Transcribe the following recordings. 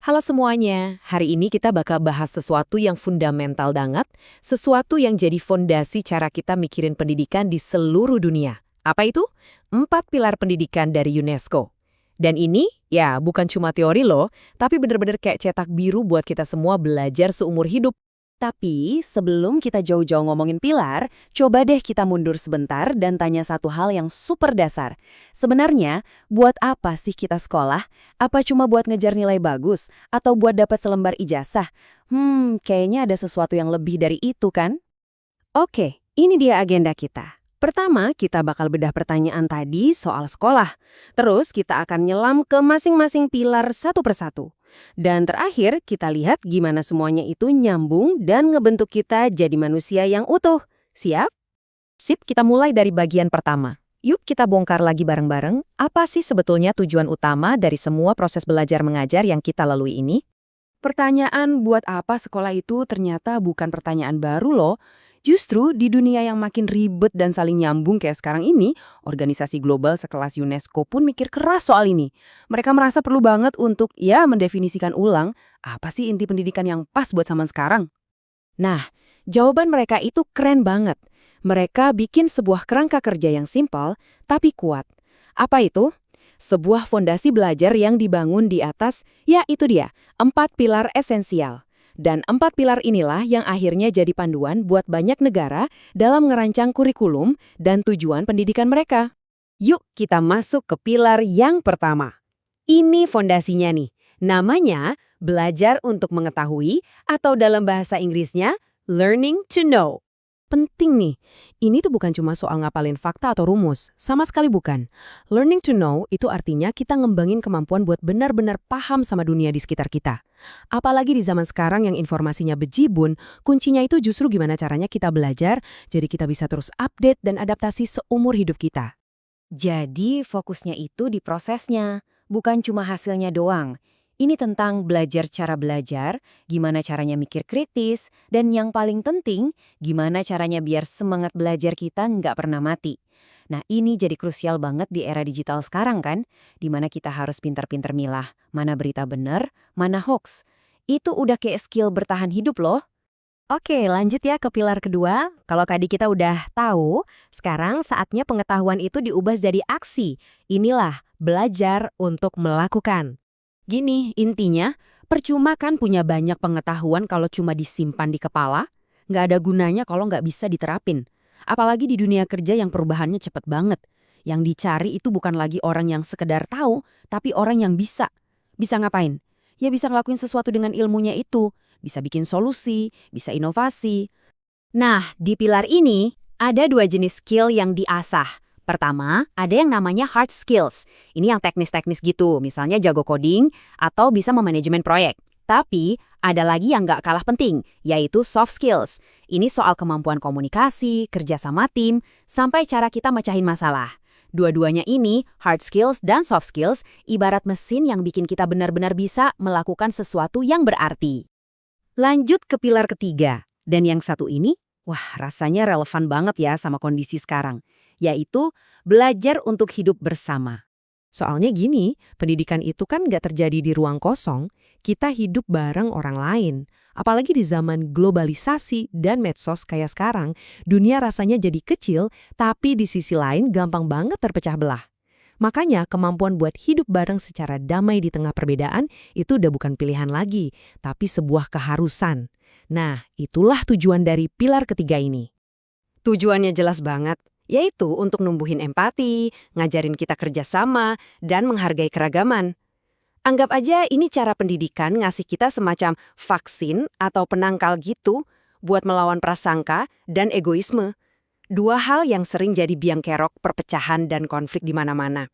Halo semuanya, hari ini kita bakal bahas sesuatu yang fundamental banget, sesuatu yang jadi fondasi cara kita mikirin pendidikan di seluruh dunia. Apa itu? 4 pilar pendidikan dari UNESCO. Dan ini, ya bukan cuma teori loh, tapi bener-bener kayak cetak biru buat kita semua belajar seumur hidup. Tapi sebelum kita jauh-jauh ngomongin pilar, coba deh kita mundur sebentar dan tanya satu hal yang super dasar. Sebenarnya, buat apa sih kita sekolah? Apa cuma buat ngejar nilai bagus? Atau buat dapat selembar ijazah? Kayaknya ada sesuatu yang lebih dari itu kan? Oke, ini dia agenda kita. Pertama, kita bakal bedah pertanyaan tadi soal sekolah. Terus kita akan nyelam ke masing-masing pilar satu persatu. Dan terakhir, kita lihat gimana semuanya itu nyambung dan ngebentuk kita jadi manusia yang utuh. Siap? Sip, kita mulai dari bagian pertama. Yuk kita bongkar lagi bareng-bareng, apa sih sebetulnya tujuan utama dari semua proses belajar mengajar yang kita lalui ini? Pertanyaan buat apa sekolah itu ternyata bukan pertanyaan baru loh. Justru di dunia yang makin ribet dan saling nyambung kayak sekarang ini, organisasi global sekelas UNESCO pun mikir keras soal ini. Mereka merasa perlu banget untuk, mendefinisikan ulang apa sih inti pendidikan yang pas buat zaman sekarang. Nah, jawaban mereka itu keren banget. Mereka bikin sebuah kerangka kerja yang simpel, tapi kuat. Apa itu? Sebuah fondasi belajar yang dibangun di atas, ya itu dia, 4 pilar esensial. Dan 4 pilar inilah yang akhirnya jadi panduan buat banyak negara dalam ngerancang kurikulum dan tujuan pendidikan mereka. Yuk kita masuk ke pilar yang pertama. Ini fondasinya nih. Namanya belajar untuk mengetahui atau dalam bahasa Inggrisnya learning to know. Penting nih, ini tuh bukan cuma soal ngapalin fakta atau rumus, sama sekali bukan. Learning to know itu artinya kita ngembangin kemampuan buat benar-benar paham sama dunia di sekitar kita. Apalagi di zaman sekarang yang informasinya bejibun, kuncinya itu justru gimana caranya kita belajar, jadi kita bisa terus update dan adaptasi seumur hidup kita. Jadi fokusnya itu di prosesnya, bukan cuma hasilnya doang. Ini tentang belajar cara belajar, gimana caranya mikir kritis, dan yang paling penting, gimana caranya biar semangat belajar kita nggak pernah mati. Nah ini jadi krusial banget di era digital sekarang kan, di mana kita harus pintar-pintar milah, mana berita bener, mana hoax. Itu udah kayak skill bertahan hidup loh. Oke, lanjut ya ke pilar kedua. Kalau tadi kita udah tahu, sekarang saatnya pengetahuan itu diubah jadi aksi. Inilah belajar untuk melakukan. Gini, intinya, percuma kan punya banyak pengetahuan kalau cuma disimpan di kepala? Nggak ada gunanya kalau nggak bisa diterapin. Apalagi di dunia kerja yang perubahannya cepet banget. Yang dicari itu bukan lagi orang yang sekedar tahu, tapi orang yang bisa. Bisa ngapain? Ya bisa ngelakuin sesuatu dengan ilmunya itu. Bisa bikin solusi, bisa inovasi. Nah, di pilar ini, ada 2 jenis skill yang diasah. Pertama, ada yang namanya hard skills. Ini yang teknis-teknis gitu, misalnya jago coding atau bisa memanajemen proyek. Tapi, ada lagi yang nggak kalah penting, yaitu soft skills. Ini soal kemampuan komunikasi, kerja sama tim, sampai cara kita mecahin masalah. Dua-duanya ini, hard skills dan soft skills, ibarat mesin yang bikin kita benar-benar bisa melakukan sesuatu yang berarti. Lanjut ke pilar ketiga. Dan yang satu ini, wah rasanya relevan banget ya sama kondisi sekarang. Yaitu belajar untuk hidup bersama. Soalnya gini, pendidikan itu kan nggak terjadi di ruang kosong, kita hidup bareng orang lain. Apalagi di zaman globalisasi dan medsos kayak sekarang, dunia rasanya jadi kecil, tapi di sisi lain gampang banget terpecah belah. Makanya kemampuan buat hidup bareng secara damai di tengah perbedaan itu udah bukan pilihan lagi, tapi sebuah keharusan. Nah, itulah tujuan dari pilar ketiga ini. Tujuannya jelas banget, yaitu untuk numbuhin empati, ngajarin kita kerjasama, dan menghargai keragaman. Anggap aja ini cara pendidikan ngasih kita semacam vaksin atau penangkal gitu buat melawan prasangka dan egoisme. Dua hal yang sering jadi biang kerok perpecahan dan konflik di mana-mana.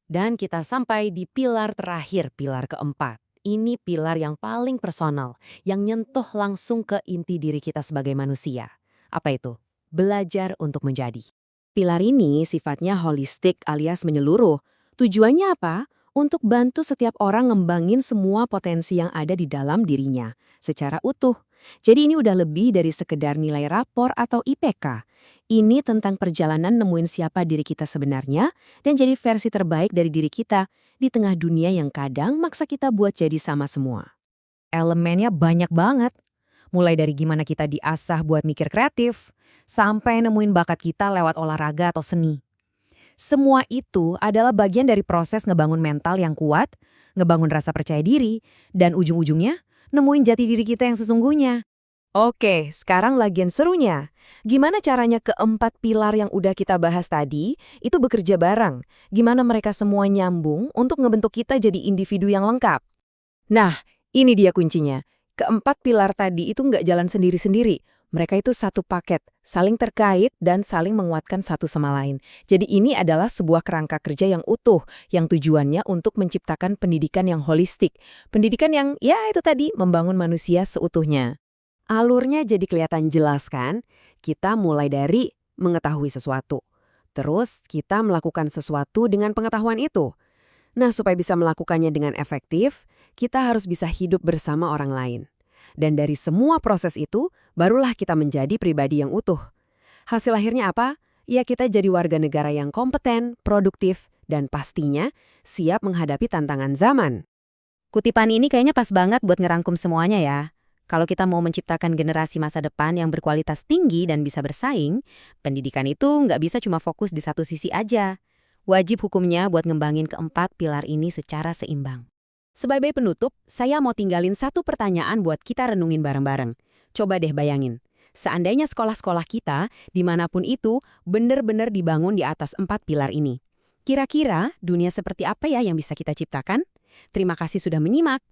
Dan kita sampai di pilar terakhir, pilar keempat. Ini pilar yang paling personal, yang nyentuh langsung ke inti diri kita sebagai manusia. Apa itu? Belajar untuk menjadi. Pilar ini sifatnya holistik alias menyeluruh. Tujuannya apa? Untuk bantu setiap orang ngembangin semua potensi yang ada di dalam dirinya secara utuh. Jadi ini udah lebih dari sekedar nilai rapor atau IPK. Ini tentang perjalanan nemuin siapa diri kita sebenarnya dan jadi versi terbaik dari diri kita di tengah dunia yang kadang maksa kita buat jadi sama semua. Elemennya banyak banget. Mulai dari gimana kita diasah buat mikir kreatif, sampai nemuin bakat kita lewat olahraga atau seni. Semua itu adalah bagian dari proses ngebangun mental yang kuat, ngebangun rasa percaya diri, dan ujung-ujungnya nemuin jati diri kita yang sesungguhnya. Oke, sekarang lagian serunya. Gimana caranya keempat pilar yang udah kita bahas tadi itu bekerja bareng? Gimana mereka semua nyambung untuk ngebentuk kita jadi individu yang lengkap? Nah, ini dia kuncinya. Keempat pilar tadi itu nggak jalan sendiri-sendiri. Mereka itu satu paket, saling terkait dan saling menguatkan satu sama lain. Jadi ini adalah sebuah kerangka kerja yang utuh, yang tujuannya untuk menciptakan pendidikan yang holistik. Pendidikan yang, ya itu tadi, membangun manusia seutuhnya. Alurnya jadi kelihatan jelas kan? Kita mulai dari mengetahui sesuatu. Terus kita melakukan sesuatu dengan pengetahuan itu. Nah, supaya bisa melakukannya dengan efektif, kita harus bisa hidup bersama orang lain. Dan dari semua proses itu, barulah kita menjadi pribadi yang utuh. Hasil akhirnya apa? Ya kita jadi warga negara yang kompeten, produktif, dan pastinya siap menghadapi tantangan zaman. Kutipan ini kayaknya pas banget buat ngerangkum semuanya ya. Kalau kita mau menciptakan generasi masa depan yang berkualitas tinggi dan bisa bersaing, pendidikan itu nggak bisa cuma fokus di satu sisi aja. Wajib hukumnya buat ngembangin keempat pilar ini secara seimbang. Sebagai penutup, saya mau tinggalin satu pertanyaan buat kita renungin bareng-bareng. Coba deh bayangin, seandainya sekolah-sekolah kita, dimanapun itu, benar-benar dibangun di atas empat pilar ini. Kira-kira dunia seperti apa ya yang bisa kita ciptakan? Terima kasih sudah menyimak.